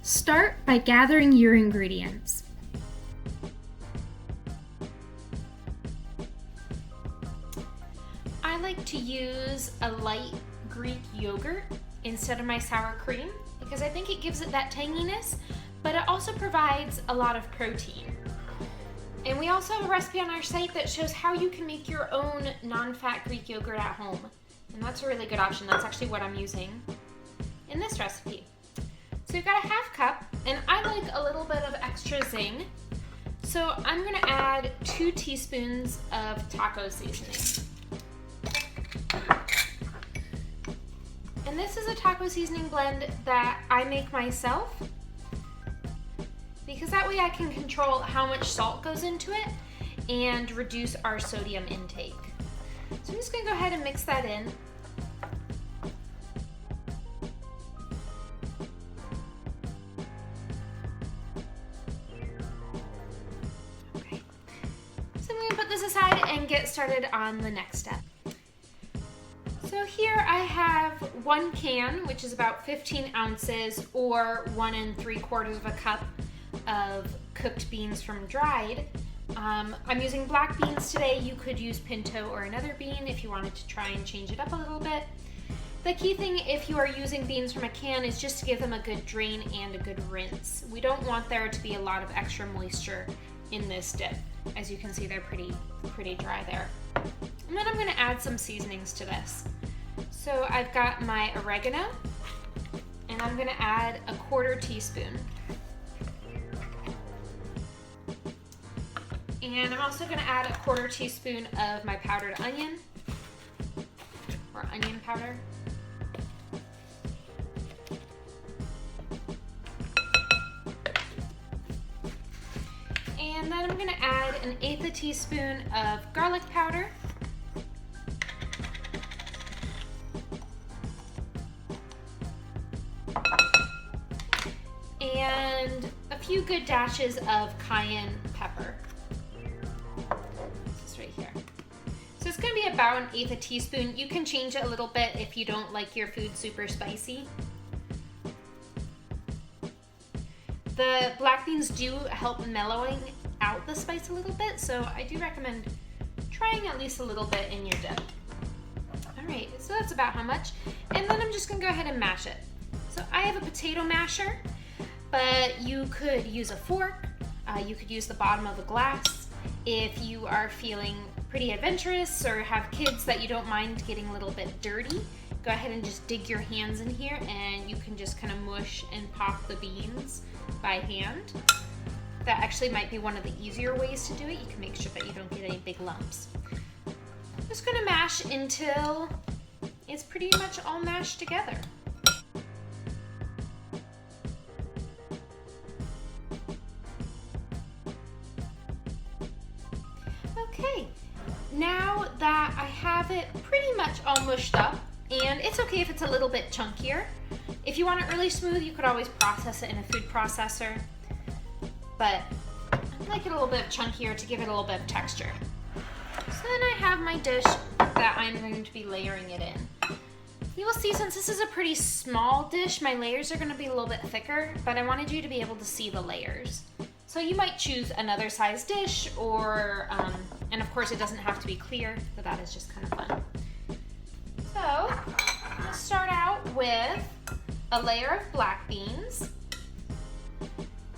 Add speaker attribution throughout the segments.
Speaker 1: Start by gathering your ingredients. I like to use a light Greek yogurt instead of my sour cream because I think it gives it that tanginess, but it also provides a lot of protein. And we also have a recipe on our site that shows how you can make your own non-fat Greek yogurt at home. And that's a really good option. That's actually what I'm using in this recipe. So you've got a half cup, and I like a little bit of extra zing. So I'm gonna add 2 teaspoons of taco seasoning. And this is a taco seasoning blend that I make myself because that way I can control how much salt goes into it and reduce our sodium intake. So I'm just gonna go ahead and mix that in. Okay. So I'm gonna put this aside and get started on the next step. So here I have 1 can, which is about 15 ounces, or 1 3/4 cup of cooked beans from dried. I'm using black beans today. You could use pinto or another bean if you wanted to try and change it up a little bit. The key thing if you are using beans from a can is just to give them a good drain and a good rinse. We don't want there to be a lot of extra moisture in this dip. As you can see, they're pretty dry there. And then I'm gonna add some seasonings to this. So I've got my oregano, and I'm gonna add a 1/4 teaspoon. And I'm also gonna add a 1/4 teaspoon of my powdered onion, or onion powder. And then I'm gonna add 1/8 teaspoon of garlic powder. And a few good dashes of cayenne pepper. This is right here. So it's gonna be about 1/8 teaspoon. You can change it a little bit if you don't like your food super spicy. The black beans do help mellowing out the spice a little bit, so I do recommend trying at least a little bit in your dip. All right, so that's about how much. And then I'm just gonna go ahead and mash it. So I have a potato masher, but you could use a fork, you could use the bottom of a glass. If you are feeling pretty adventurous or have kids that you don't mind getting a little bit dirty, go ahead and just dig your hands in here and you can just kind of mush and pop the beans by hand. That actually might be one of the easier ways to do it. You can make sure that you don't get any big lumps. I'm just gonna mash until it's pretty much all mashed together. Okay, now that I have it pretty much all mushed up, and it's okay if it's a little bit chunkier. If you want it really smooth, you could always process it in a food processor, but I like it a little bit chunkier to give it a little bit of texture. So then I have my dish that I'm going to be layering it in. You will see, since this is a pretty small dish, my layers are gonna be a little bit thicker, but I wanted you to be able to see the layers. So you might choose another size dish, or, and of course it doesn't have to be clear, but that is just kind of fun. So, I'm gonna start out with a layer of black beans.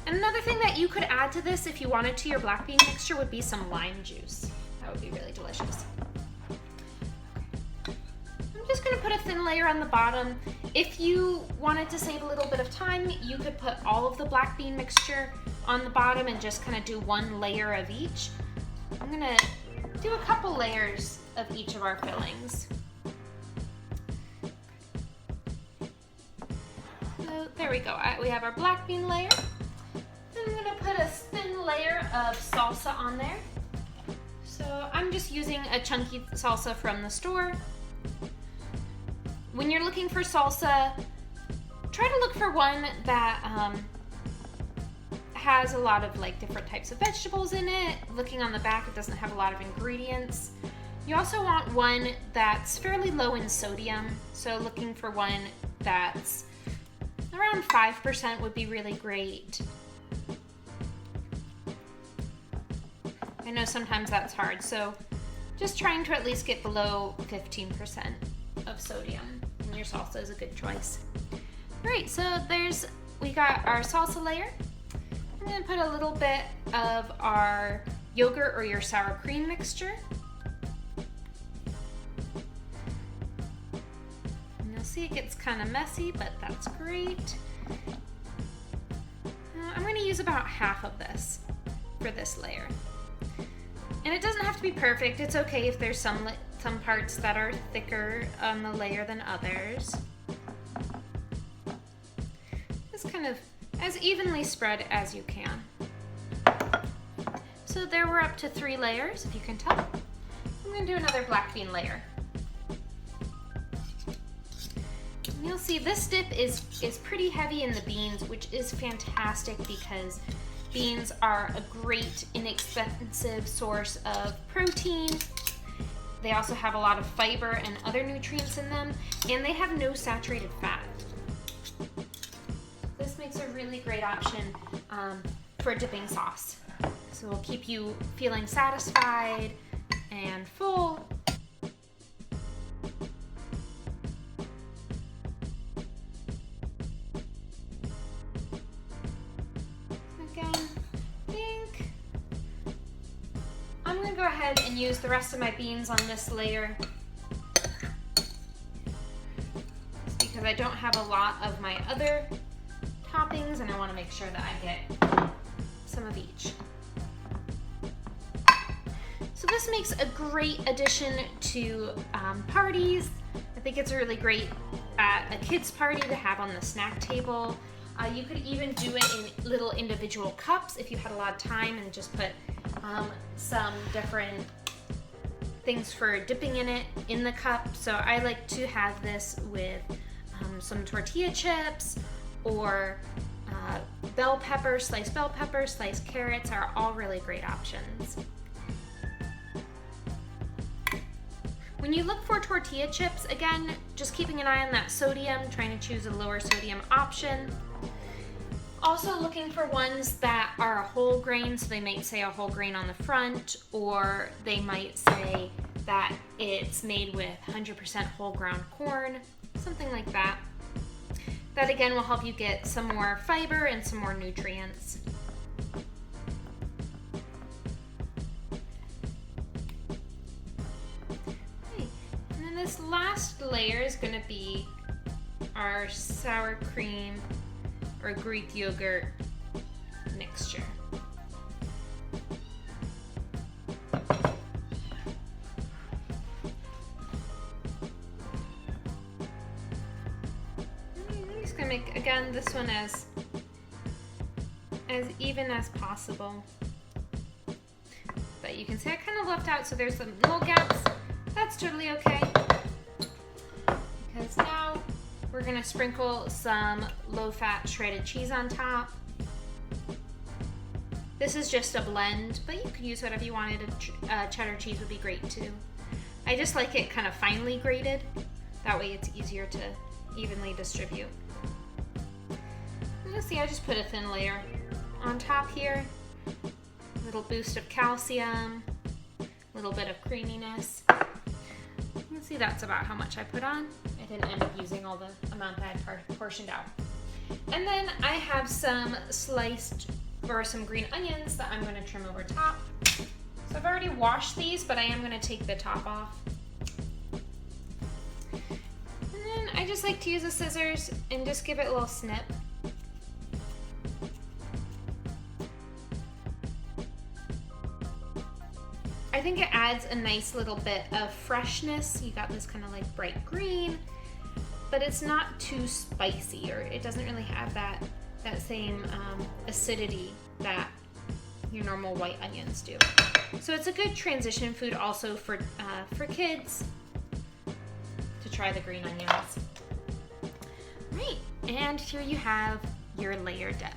Speaker 1: And another thing that you could add to this if you wanted to your black bean mixture would be some lime juice. That would be really delicious. I'm just gonna put a thin layer on the bottom. If you wanted to save a little bit of time, you could put all of the black bean mixture on the bottom and just kind of do 1 layer of each. I'm gonna do a couple layers of each of our fillings. So there we go. We have our black bean layer. Then I'm gonna put a thin layer of salsa on there. So I'm just using a chunky salsa from the store. When you're looking for salsa, try to look for one that has a lot of like different types of vegetables in it. Looking on the back, it doesn't have a lot of ingredients. You also want one that's fairly low in sodium. So looking for one that's Around 5% would be really great. I know sometimes that's hard, so just trying to at least get below 15% of sodium in your salsa is a good choice. All right, so we got our salsa layer. I'm gonna put a little bit of our yogurt or your sour cream mixture. And you'll see it gets kind of messy, but that's great. I'm gonna use about half of this for this layer. And it doesn't have to be perfect. It's okay if there's some parts that are thicker on the layer than others. Just kind of as evenly spread as you can. So there we're up to 3 layers, if you can tell. I'm gonna do another black bean layer. And you'll see this dip is pretty heavy in the beans, which is fantastic because beans are a great, inexpensive source of protein. They also have a lot of fiber and other nutrients in them, and they have no saturated fat. This makes a really great option for dipping sauce. So it'll keep you feeling satisfied and full. I'm going to go ahead and use the rest of my beans on this layer because I don't have a lot of my other toppings and I want to make sure that I get some of each. So this makes a great addition to parties. I think it's really great at a kid's party to have on the snack table. You could even do it in little individual cups if you had a lot of time and just put some different things for dipping in it in the cup. So I like to have this with some tortilla chips or bell peppers, sliced carrots are all really great options. When you look for tortilla chips, again, just keeping an eye on that sodium, trying to choose a lower sodium option. Also looking for ones that are a whole grain, so they might say a whole grain on the front, or they might say that it's made with 100% whole ground corn, something like that. That again will help you get some more fiber and some more nutrients. Okay. And then this last layer is going to be our sour cream or Greek yogurt mixture. I'm just gonna make, again, this one as even as possible. But you can see I kind of left out, so there's some little gaps. That's totally okay. Because now we're gonna sprinkle some low-fat shredded cheese on top. This is just a blend, but you could use whatever you wanted. Cheddar cheese would be great too. I just like it kind of finely grated. That way it's easier to evenly distribute. And you'll see I just put a thin layer on top here. A little boost of calcium, a little bit of creaminess. You can see that's about how much I put on. I didn't end up using all the amount that I portioned out. And then I have some sliced or some green onions that I'm going to trim over top. So I've already washed these, but I am going to take the top off. And then I just like to use the scissors and just give it a little snip. I think it adds a nice little bit of freshness. You got this kind of like bright green, but it's not too spicy, or it doesn't really have that same acidity that your normal white onions do. So it's a good transition food also for kids to try the green onions. Right, and here you have your layer dip.